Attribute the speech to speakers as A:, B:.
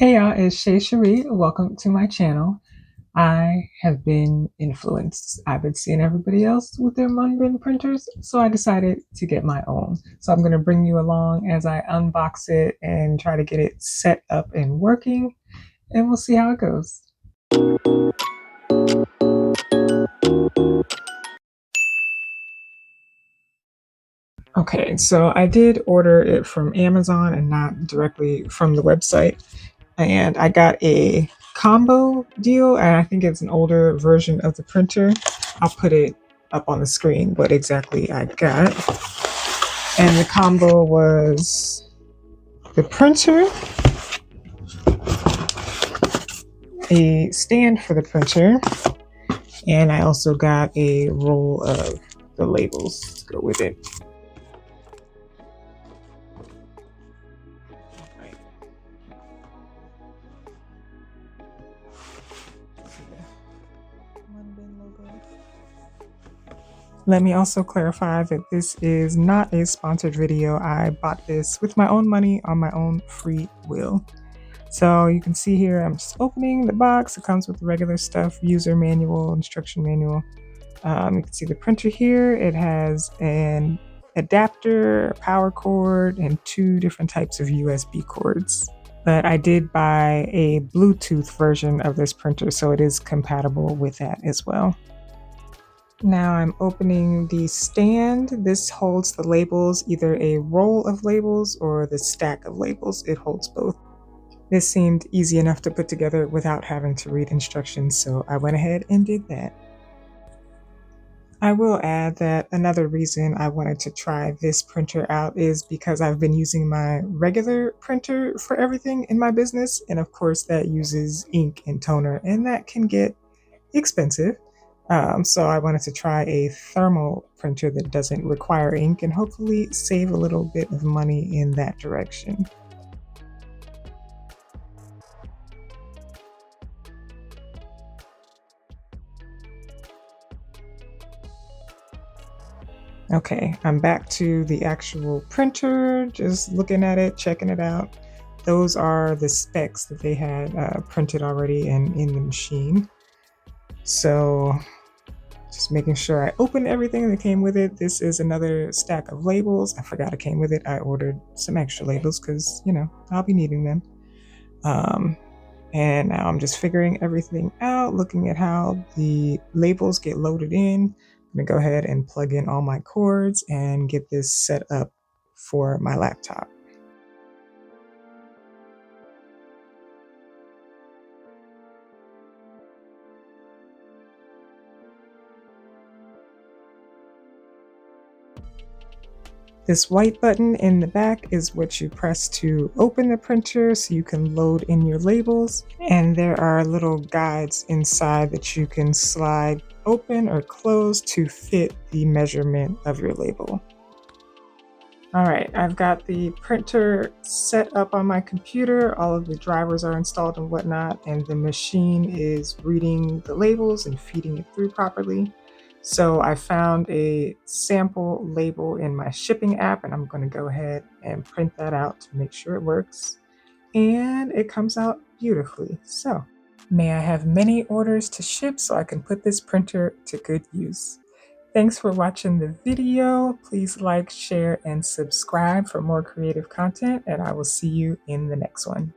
A: Hey y'all, it's Shay Cherie. Welcome to my channel. I have been influenced. I've been seeing everybody else with their Munbyn printers, so I decided to get my own. So I'm going to bring you along as I unbox it and try to get it set up and working, and we'll see how it goes. Okay, so I did order it from Amazon and not directly from the website. And I got a combo deal, and I think it's an older version of the printer. I'll put it up on the screen what exactly I got. And the combo was the printer, a stand for the printer, and I also got a roll of the labels to go with it. Let me also clarify that this is not a sponsored video. I bought this with my own money on my own free will. So you can see here, I'm just opening the box. It comes with the regular stuff, user manual, instruction manual. You can see the printer here. It has an adapter, a power cord, and 2 different types of USB cords. But I did buy a Bluetooth version of this printer, so it is compatible with that as well. Now I'm opening the stand. This holds the labels, either a roll of labels or the stack of labels. It holds both. This seemed easy enough to put together without having to read instructions, so I went ahead and did that. I will add that another reason I wanted to try this printer out is because I've been using my regular printer for everything in my business, and of course that uses ink and toner, and that can get expensive. So I wanted to try a thermal printer that doesn't require ink and hopefully save a little bit of money in that direction. Okay, I'm back to the actual printer, just looking at it, checking it out. Those are the specs that they had printed already and in the machine. So just making sure I opened everything that came with it. This is another stack of labels. I forgot it came with it. I ordered some extra labels because, you know, I'll be needing them. And now I'm just figuring everything out, looking at how the labels get loaded in. I'm gonna go ahead and plug in all my cords and get this set up for my laptop. This white button in the back is what you press to open the printer so you can load in your labels. And there are little guides inside that you can slide open or close to fit the measurement of your label. All right, I've got the printer set up on my computer. All of the drivers are installed and whatnot, and the machine is reading the labels and feeding it through properly. So I found a sample label in my shipping app, and I'm going to go ahead and print that out to make sure it works. And it comes out beautifully. So may I have many orders to ship so I can put this printer to good use. Thanks for watching the video. Please like, share, and subscribe for more creative content, and I will see you in the next one.